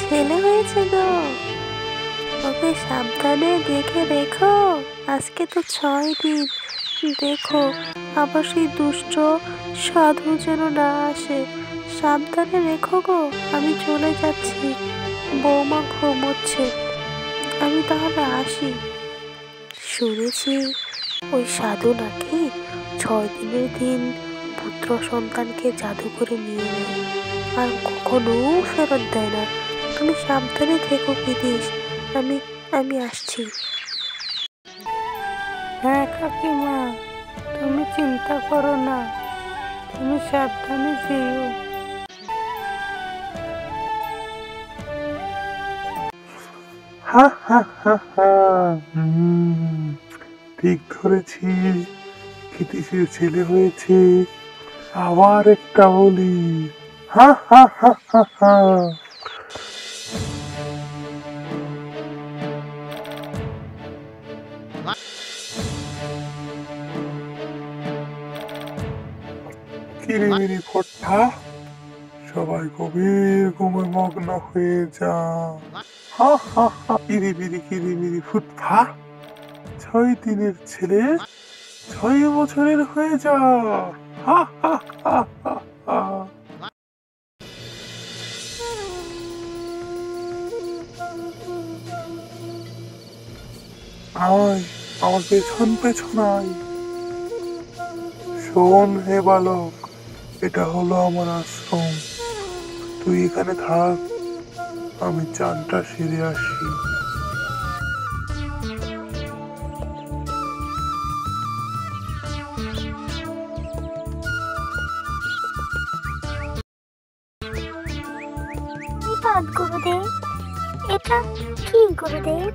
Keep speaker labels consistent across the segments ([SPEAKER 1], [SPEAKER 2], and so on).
[SPEAKER 1] ছেলে হয়েছে গো, ওকে সাবধানে দেখে রেখো। আজকে তো 6 দিন, দেখো আবার সেই দুষ্ট সাধু যেন না আসে। সাবধানে রেখো গো, আমি চলে যাচ্ছি, বৌমা ঘুমোচ্ছে। আমি তাহলে আসি। শুনেছি ওই সাধু নাকি 6 দিনের দিন পুত্র সন্তানকে জাদু করে নিয়ে নেয় আর কখনো ফেরত দেয় না। তুমি সাবধানে থেকো বিদিশ, আমি আমি আসছি।
[SPEAKER 2] হ্যাঁ কাকিমা, তুমি চিন্তা করো না, তুমি সাবধানে যেও।
[SPEAKER 3] হা হা হা হা। ঠিক ধরেছি, ক্ষিতীশের ছেলে হয়েছে। আবার একটা বলি, হা হা হা হা হা। কিরিমিরি ফোট্টা, সবাই গভীর ঘুমে মগ্ন হয়ে যা। হা হা হা। কিরিমিরি কিরিমিরি ফুটফা, 6 দিনের ছেলে 6 বছরের হয়ে যা। হা হা হা হা হা। আয়, আমার পেছন পেছন আয়। শোন হে বালক, এটা হলো আমার আশ্রম। তুই এখানে থাক, আমি চানটা সেরে আসি।
[SPEAKER 4] ধন্যবাদ গুরুদেব। এটা কি গুরুদেব?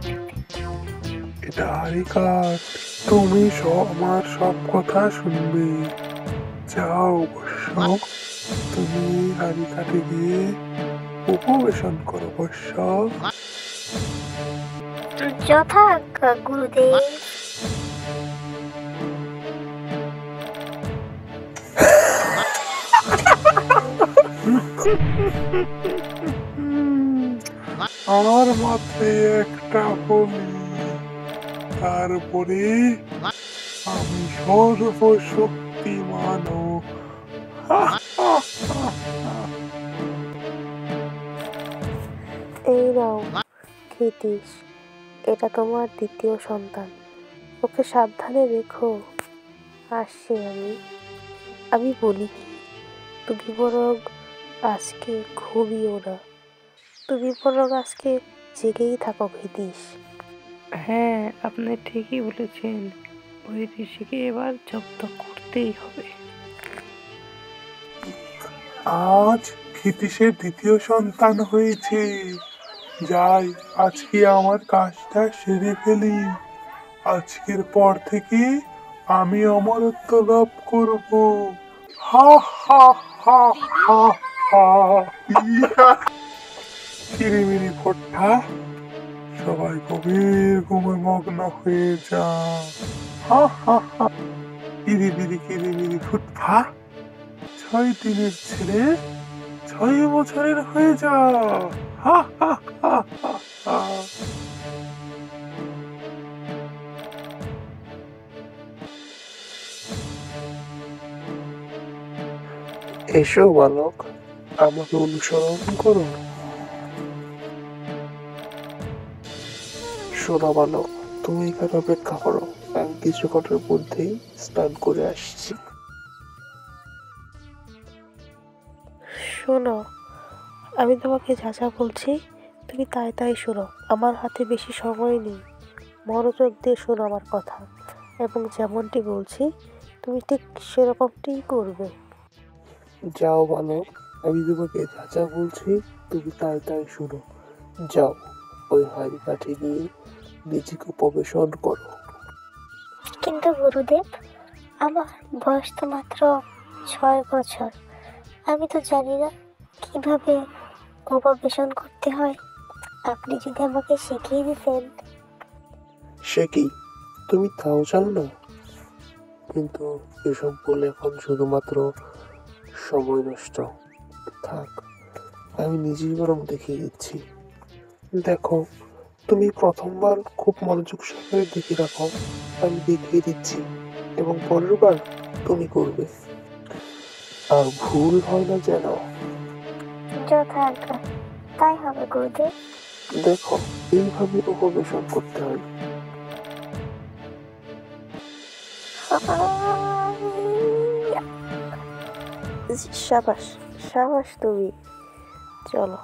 [SPEAKER 3] এটা হারি কাঠ, তুমি আমার সব কথা শুনবে। যাও বৎস, তুমি হারি কাঠে গিয়ে উপবেশন করো বৎস।
[SPEAKER 4] যথা গুরুদেব।
[SPEAKER 3] আর মাত্র একটা বলি, তারপরে আমি সর্বশক্তিমান।
[SPEAKER 1] এই নাও ক্ষিতীশ, এটা তোমার দ্বিতীয় সন্তান, ওকে সাবধানে রেখো। আসছি আমি বলি কি, তুমি বরং আজকে ঘুমিও না, তুমি বরং আজকে জেগেই থাকো ক্ষিতীশ।
[SPEAKER 2] হ্যাঁ, আপনি ঠিকই বলেছেন, ওই ঋষিকে এবার জব্দ করতেই হবে।
[SPEAKER 3] আজ ক্ষিতীশের দ্বিতীয় সন্তান হয়েছে। যাই, আজকে আমার কাজটা সেরে ফেলি। আজকের পর থেকে আমি অমরত্ব লাভ করব। হা হা হা হা হা। ইয়া। কিরিমিরি ফোট্টা, সবাই গভীর ঘুমে মগ্ন হয়ে যা। হা হা হা। কিরিমিরি কিরিমিরি ফুটফা, 6 দিনের ছেলে 6 বছরের হয়ে যা। হা হা হা হা হা। এসো বালক, আমাকে অনুসরণ করো। শোনো বালক, তুমি এখানে অপেক্ষা করো, আমি কিছুক্ষণের মধ্যেই স্নান করে আসছি।
[SPEAKER 1] শোনো, আমি তোমাকে যা যা বলছি তুমি তাই তাই শোনো। আমার হাতে বেশি সময় নেই, মনোযোগ দিয়ে শোনো আমার কথা, এবং যেমনটি বলছি তুমি ঠিক সেরকমটিই করবে।
[SPEAKER 3] যাও বালক, আমি তোমাকে যা যা বলছি তুমি তাই তাই শোনো। যাও, ওই হাড়ি কাঠে গিয়ে নিজেকে উপবেশন করো।
[SPEAKER 4] কিন্তু গুরুদেব, আমার বয়স তো মাত্র 6 বছর। আমি তো জানি না কিভাবে উপবেশন করতে হয়। আপনি যদি আমাকে শিখিয়ে দিতেন।
[SPEAKER 3] সে কি, তুমি তাও জানো না? কিন্তু এসব বলে এখন শুধুমাত্র সময় নষ্ট। থাক, আমি নিজেই বরং দেখিয়ে দিচ্ছি। দেখো, তুমি প্রথমবার খুব মনোযোগ সহকারে দেখে রাখো, আমি দেখিয়ে দিচ্ছি, এবং পরের বার তুমি করবে, আর ভুল হয় না যেন।
[SPEAKER 4] যথাজ্ঞা, তাই হবে গুরুদেব।
[SPEAKER 3] দেখো, এইভাবে উপবেশন করতে হয়।
[SPEAKER 1] সাবাস, সাবাস তুমি। চলো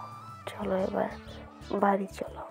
[SPEAKER 1] চলো, এবার বাড়ি চলো।